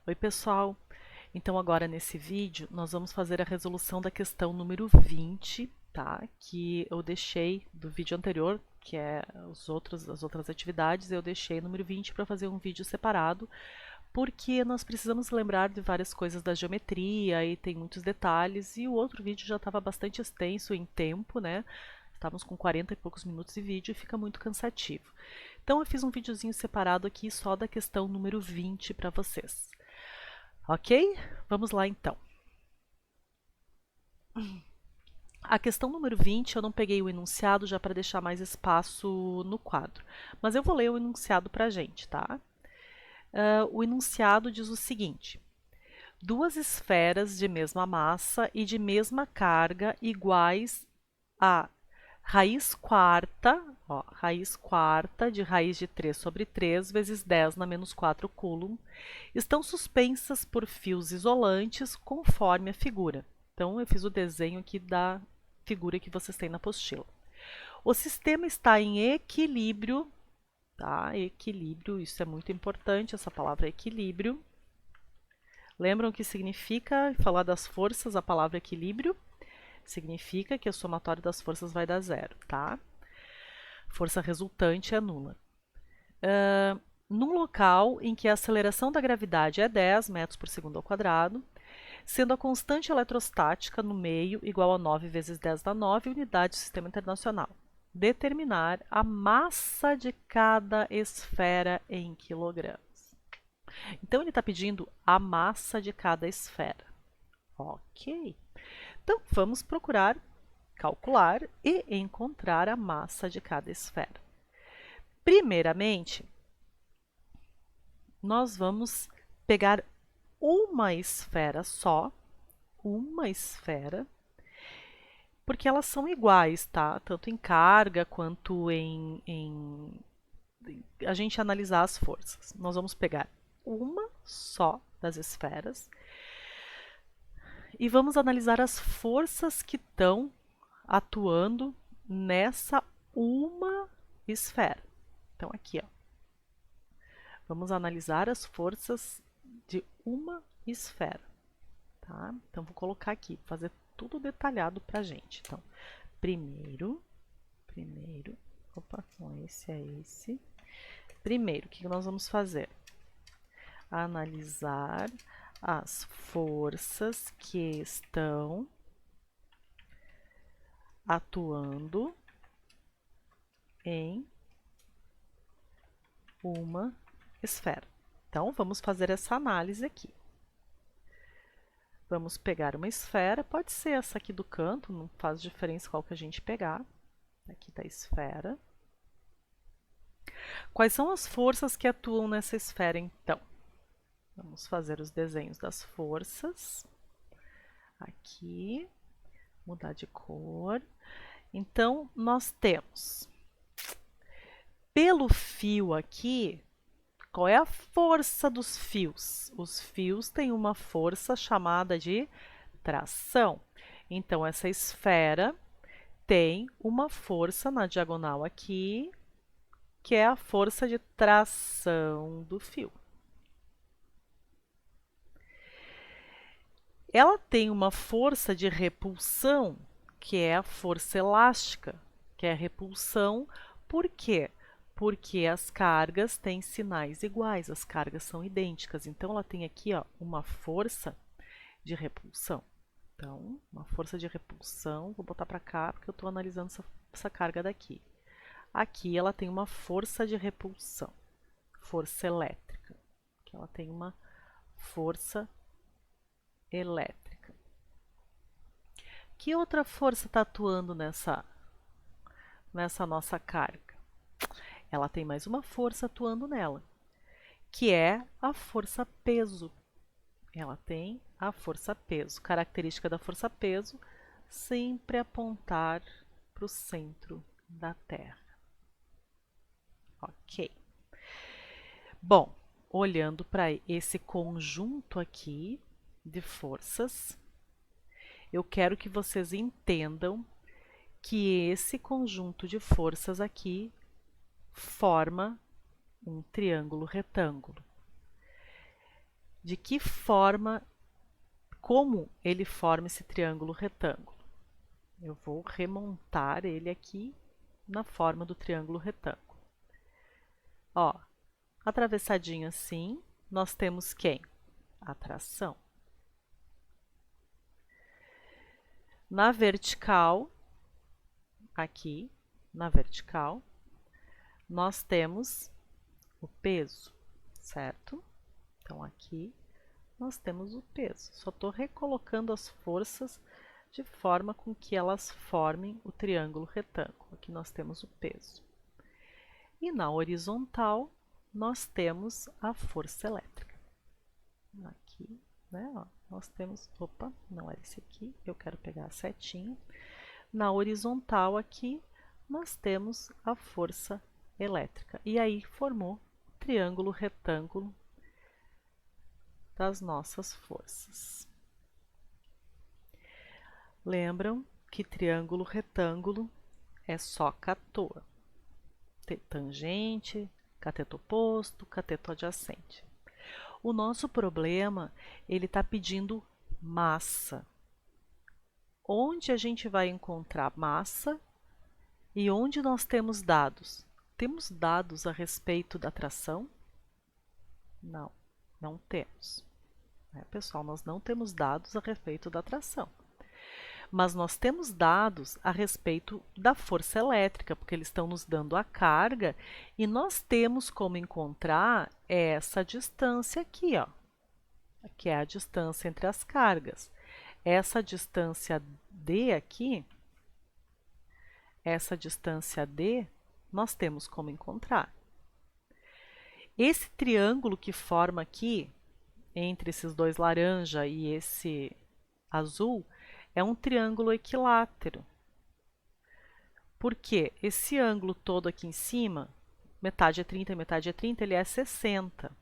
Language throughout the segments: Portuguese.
Oi, pessoal! Então, agora nesse vídeo, nós vamos fazer a resolução da questão número 20, tá? Que eu deixei do vídeo anterior, que é as outras atividades, eu deixei número 20 para fazer um vídeo separado, porque nós precisamos lembrar de várias coisas da geometria e tem muitos detalhes, e o outro vídeo já estava bastante extenso em tempo, né? Estávamos com 40 e poucos minutos de vídeo e fica muito cansativo. Então, eu fiz um videozinho separado aqui só da questão número 20 para vocês. Ok? Vamos lá então. A questão número 20, eu não peguei o enunciado já para deixar mais espaço no quadro, mas eu vou ler o enunciado para a gente, tá? O enunciado diz o seguinte: duas esferas de mesma massa e de mesma carga iguais a raiz quarta, ó, raiz quarta de raiz de 3 sobre 3 vezes 10 na menos 4 coulomb, estão suspensas por fios isolantes conforme a figura. Então, eu fiz o desenho aqui da figura que vocês têm na apostila. O sistema está em equilíbrio, tá? Equilíbrio, isso é muito importante, essa palavra equilíbrio. Lembram o que significa falar das forças, a palavra equilíbrio? Significa que o somatório das forças vai dar zero, tá? Força resultante é nula. Num local em que a aceleração da gravidade é 10 metros por segundo ao quadrado, sendo a constante eletrostática no meio igual a 9 vezes 10 da 9 unidades do sistema internacional. Determinar a massa de cada esfera em quilogramas. Então, ele está pedindo a massa de cada esfera. Ok. Então, vamos procurar calcular e encontrar a massa de cada esfera. Primeiramente, nós vamos pegar uma esfera só, uma esfera, porque elas são iguais, tá? Tanto em carga quanto em a gente analisar as forças. Nós vamos pegar uma só das esferas e vamos analisar as forças que estão atuando nessa uma esfera. Então, aqui, ó. Vamos analisar as forças de uma esfera, tá? Então, vou colocar aqui, fazer tudo detalhado pra gente. Então, primeiro, opa, não é esse, é esse. Primeiro, o que nós vamos fazer? Analisar as forças que estão atuando em uma esfera. Então, vamos fazer essa análise aqui. Vamos pegar uma esfera, pode ser essa aqui do canto, não faz diferença qual que a gente pegar. Aqui está a esfera. Quais são as forças que atuam nessa esfera, então? Vamos fazer os desenhos das forças. Aqui, mudar de cor. Então, nós temos, pelo fio aqui, qual é a força dos fios? Os fios têm uma força chamada de tração. Então, essa esfera tem uma força na diagonal aqui, que é a força de tração do fio. Ela tem uma força de repulsão, que é a força elástica, que é a repulsão. Por quê? Porque as cargas têm sinais iguais, as cargas são idênticas. Então, ela tem aqui, ó, uma força de repulsão. Então, uma força de repulsão, vou botar para cá porque eu estou analisando essa carga daqui. Aqui ela tem uma força de repulsão, força elétrica, que ela tem uma força elétrica. Que outra força está atuando nessa nossa carga? Ela tem mais uma força atuando nela, que é a força peso. Ela tem a força peso. Característica da força peso, sempre apontar para o centro da Terra. Ok. Bom, olhando para esse conjunto aqui de forças, eu quero que vocês entendam que esse conjunto de forças aqui forma um triângulo retângulo. de que forma, como ele forma esse triângulo retângulo. Eu vou remontar ele aqui na forma do triângulo retângulo. Ó, atravessadinho assim, nós temos quem? A tração. Na vertical, aqui, na vertical, nós temos o peso, certo? Então, aqui nós temos o peso. Só estou recolocando as forças de forma com que elas formem o triângulo retângulo. Aqui nós temos o peso. E na horizontal, nós temos a força elétrica. Aqui, né, ó, nós temos... Opa, não é esse aqui, eu quero pegar a setinha. Na horizontal aqui, nós temos a força elétrica. E aí formou o triângulo retângulo das nossas forças. Lembram que triângulo retângulo é só catoa. Tangente, cateto oposto, cateto adjacente. O nosso problema, ele está pedindo massa. Onde a gente vai encontrar massa e onde nós temos dados? Temos dados a respeito da tração? Não, não temos. Pessoal, nós não temos dados a respeito da tração. Mas nós temos dados a respeito da força elétrica, porque eles estão nos dando a carga, e nós temos como encontrar essa distância aqui, ó, que é a distância entre as cargas. Essa distância D aqui, essa distância D, nós temos como encontrar. Esse triângulo que forma aqui, entre esses dois laranja e esse azul, é um triângulo equilátero. Porque esse ângulo todo aqui em cima, metade é 30 e metade é 30, ele é 60.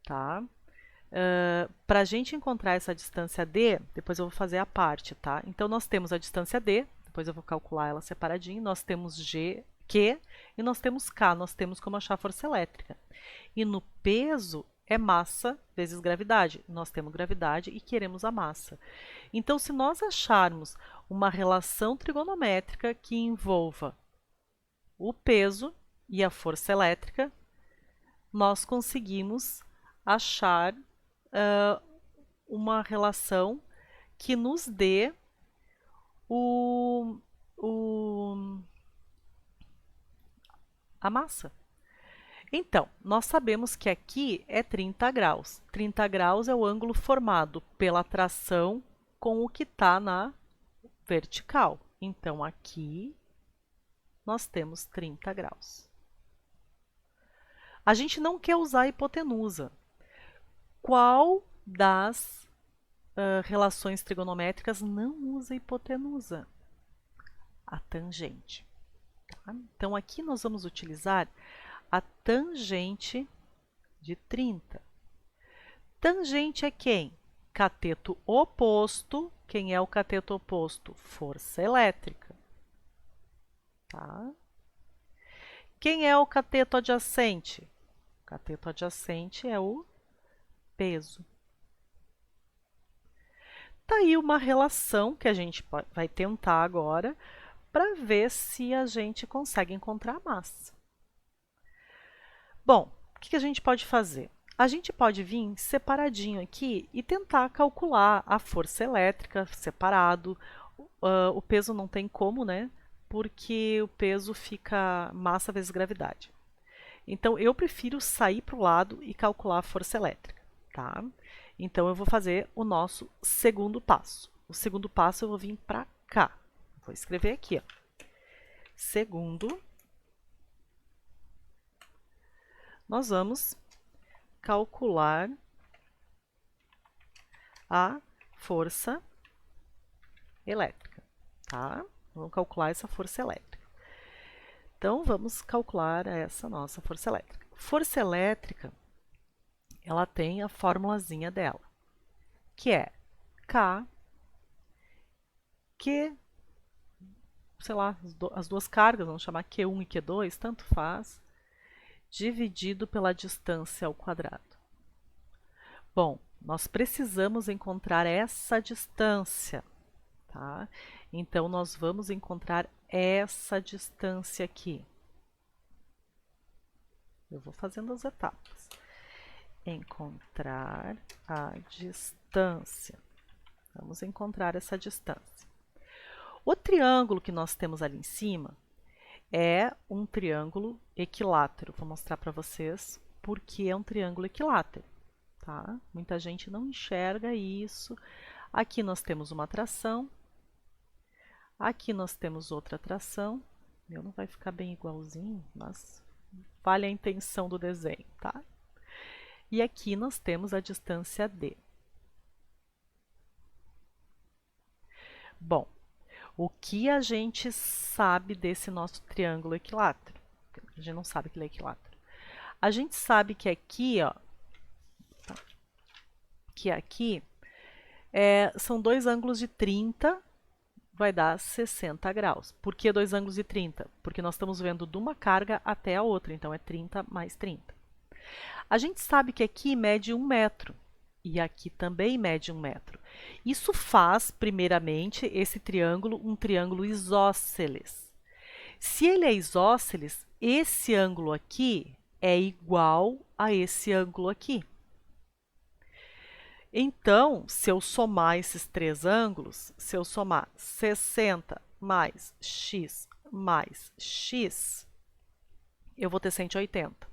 Tá? Para a gente encontrar essa distância D, depois eu vou fazer a parte, tá? Então, nós temos a distância D, depois eu vou calcular ela separadinho, nós temos Q e nós temos K, nós temos como achar a força elétrica. E no peso é massa vezes gravidade. Nós temos gravidade e queremos a massa. Então, se nós acharmos uma relação trigonométrica que envolva o peso e a força elétrica, nós conseguimos achar uma relação que nos dê a massa. Então, nós sabemos que aqui é 30 graus. 30 graus é o ângulo formado pela tração com o que está na vertical. Então, aqui nós temos 30 graus. A gente não quer usar a hipotenusa. Qual das relações trigonométricas não usa hipotenusa? A tangente. Tá? Então, aqui nós vamos utilizar a tangente de 30. Tangente é quem? Cateto oposto. Quem é o cateto oposto? Força elétrica. Tá? Quem é o cateto adjacente? O cateto adjacente é o peso. Tá aí uma relação que a gente vai tentar agora para ver se a gente consegue encontrar a massa. Bom, o que a gente pode fazer? A gente pode vir separadinho aqui e tentar calcular a força elétrica separado. O peso não tem como, né? Porque o peso fica massa vezes gravidade. Então, eu prefiro sair para o lado e calcular a força elétrica, tá? Então, eu vou fazer o nosso segundo passo. O segundo passo eu vou vir para cá. Vou escrever aqui, ó. Segundo, nós vamos calcular a força elétrica, tá? Vamos calcular essa força elétrica. Então, vamos calcular essa nossa força elétrica. Força elétrica, ela tem a formulazinha dela, que é K, Q, sei lá, as duas cargas, vamos chamar Q1 e Q2, tanto faz, dividido pela distância ao quadrado. Bom, nós precisamos encontrar essa distância, tá? Então, nós vamos encontrar essa distância aqui. Eu vou fazendo as etapas. Encontrar a distância. Vamos encontrar essa distância. O triângulo que nós temos ali em cima é um triângulo equilátero. Vou mostrar para vocês por que é um triângulo equilátero. Tá? Muita gente não enxerga isso. Aqui nós temos uma tração. Aqui nós temos outra tração. Meu, não vai ficar bem igualzinho, mas vale a intenção do desenho, tá? E aqui nós temos a distância D. Bom, o que a gente sabe desse nosso triângulo equilátero? A gente não sabe que ele é equilátero. A gente sabe que aqui, ó, são dois ângulos de 30, vai dar 60 graus. Por que dois ângulos de 30? Porque nós estamos vendo de uma carga até a outra, então é 30 mais 30. A gente sabe que aqui mede 1 metro e aqui também mede 1 metro. Isso faz, primeiramente, esse triângulo um triângulo isósceles. Se ele é isósceles, esse ângulo aqui é igual a esse ângulo aqui. Então, se eu somar esses três ângulos, se eu somar 60 mais x, eu vou ter 180.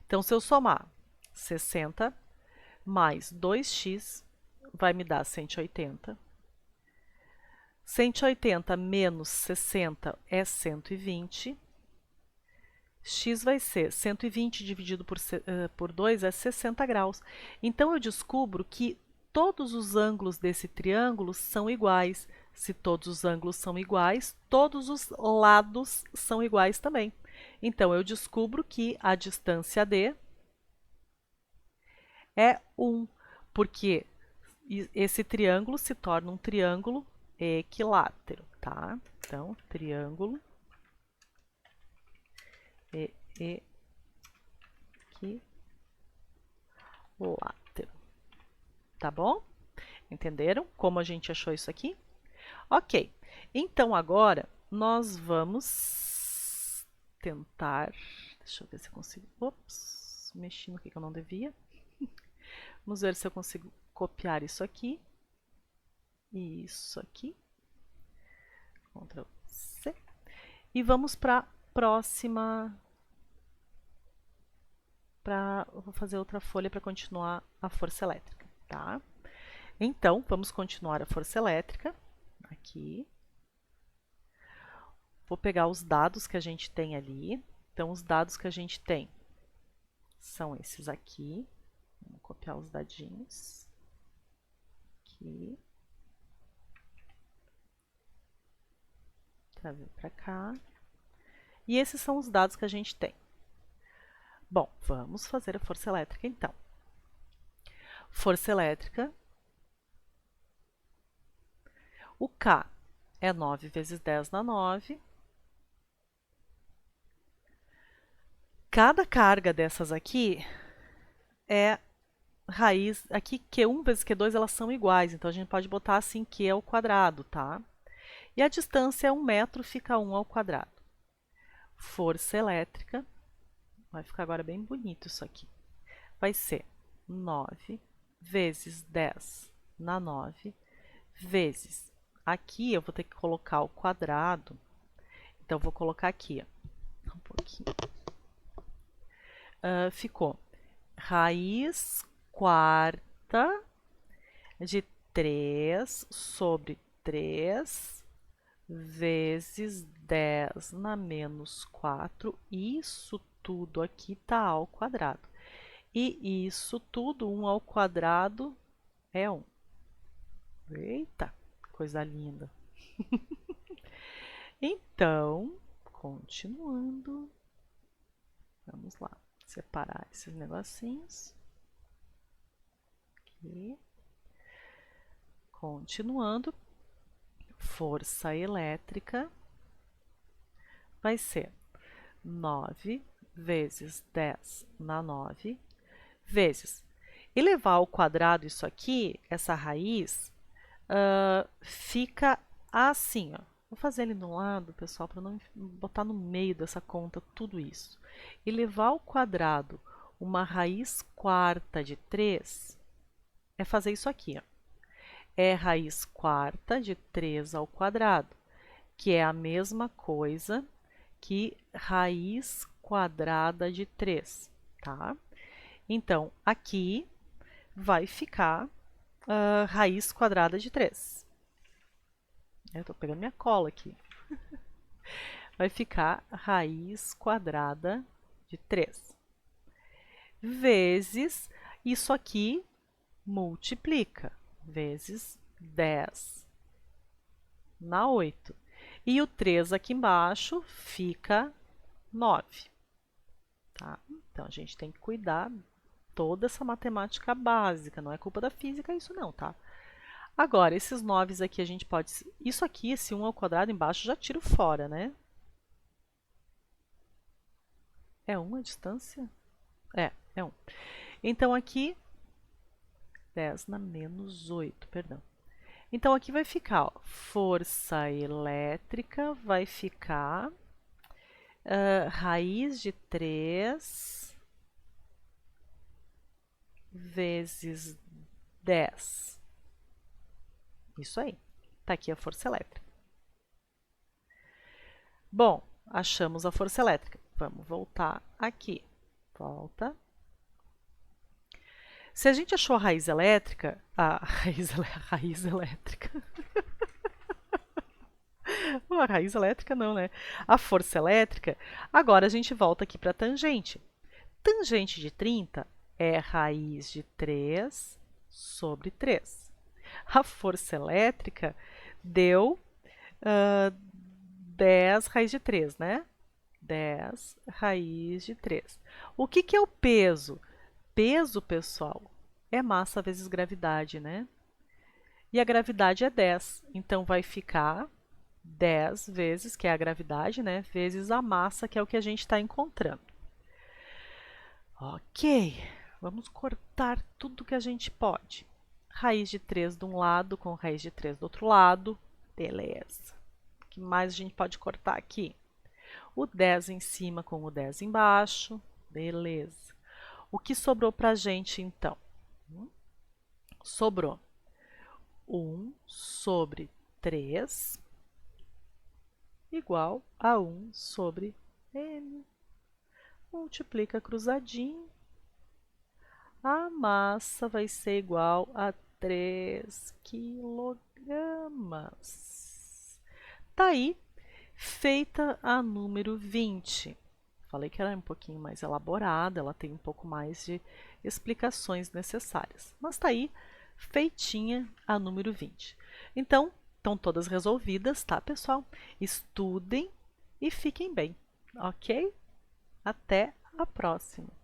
Então, se eu somar 60 mais 2x, vai me dar 180. 180 menos 60 é 120. X vai ser 120 dividido por 2 é 60 graus. Então, eu descubro que todos os ângulos desse triângulo são iguais. Se todos os ângulos são iguais, todos os lados são iguais também. Então, eu descubro que a distância D é 1, porque esse triângulo se torna um triângulo equilátero, tá? Então, triângulo equilátero. Tá bom? Entenderam como a gente achou isso aqui? Ok. Então, agora, nós vamos tentar... Deixa eu ver se eu consigo... Ops, mexi no que eu não devia. Vamos ver se eu consigo copiar isso aqui. E isso aqui. Ctrl C. E vamos para a próxima... Eu vou fazer outra folha para continuar a força elétrica, tá? Então, vamos continuar a força elétrica. Aqui. Vou pegar os dados que a gente tem ali. Então, os dados que a gente tem são esses aqui. Vou copiar os dadinhos. Aqui. Trazer para cá. E esses são os dados que a gente tem. Bom, vamos fazer a força elétrica então. Força elétrica. O K é 9 vezes 10 na 9. Cada carga dessas aqui é raiz... Aqui, Q1 vezes Q2, elas são iguais. Então, a gente pode botar assim, Q ao quadrado, tá? E a distância é 1 metro, fica 1 ao quadrado. Força elétrica. Vai ficar agora bem bonito isso aqui. Vai ser 9 vezes 10 na 9 vezes... Aqui eu vou ter que colocar o quadrado. Então, vou colocar aqui, ó, um pouquinho. Ficou raiz quarta de 3 sobre 3 vezes 10 na menos 4. Isso tudo aqui está ao quadrado. E isso tudo, 1 ao quadrado, é 1. Eita, coisa linda. Então, continuando. Vamos lá, separar esses negocinhos. Aqui. Continuando. Força elétrica vai ser 9 vezes 10 na 9 vezes... Elevar ao quadrado isso aqui, essa raiz, fica assim, ó. Vou fazer ele no lado, pessoal, para não botar no meio dessa conta tudo isso. Elevar ao quadrado uma raiz quarta de 3 é fazer isso aqui, ó. É raiz quarta de 3 ao quadrado, que é a mesma coisa que raiz quadrada de 3, tá? Então, aqui vai ficar raiz quadrada de 3. Eu estou pegando minha cola aqui. Vai ficar raiz quadrada de 3 vezes isso aqui multiplica, vezes 10 na 8. E o 3 aqui embaixo fica 9. Tá? Então, a gente tem que cuidar toda essa matemática básica, não é culpa da física isso não, tá? Agora, esses 9 aqui a gente pode... Isso aqui, esse 1 ao quadrado embaixo, já tiro fora, né? É 1 a distância? É 1. Então, aqui, 10 na menos 8, perdão. Então, aqui vai ficar, ó, força elétrica vai ficar raiz de 3 vezes 10. Isso aí. Está aqui a força elétrica. Bom, achamos a força elétrica. Vamos voltar aqui. Volta. Se a gente achou a raiz elétrica, raiz elétrica. A raiz elétrica não, né? A força elétrica, agora a gente volta aqui para a tangente. Tangente de 30 é raiz de 3 sobre 3. A força elétrica deu 10 raiz de 3, né? 10 raiz de 3. O que é o peso? Peso, pessoal, é massa vezes gravidade, né? E a gravidade é 10, então vai ficar 10 vezes, que é a gravidade, né? Vezes a massa, que é o que a gente está encontrando. Ok, vamos cortar tudo que a gente pode. Raiz de 3 de um lado com raiz de 3 do outro lado. Beleza. O que mais a gente pode cortar aqui? O 10 em cima com o 10 embaixo. Beleza. O que sobrou para a gente, então? Sobrou 1 sobre 3 igual a 1 sobre m. Multiplica cruzadinho. A massa vai ser igual a 3 quilogramas. Tá aí, feita a número 20. Falei que ela é um pouquinho mais elaborada, ela tem um pouco mais de explicações necessárias. Mas tá aí, feitinha a número 20. Então, estão todas resolvidas, tá, pessoal? Estudem e fiquem bem, ok? Até a próxima!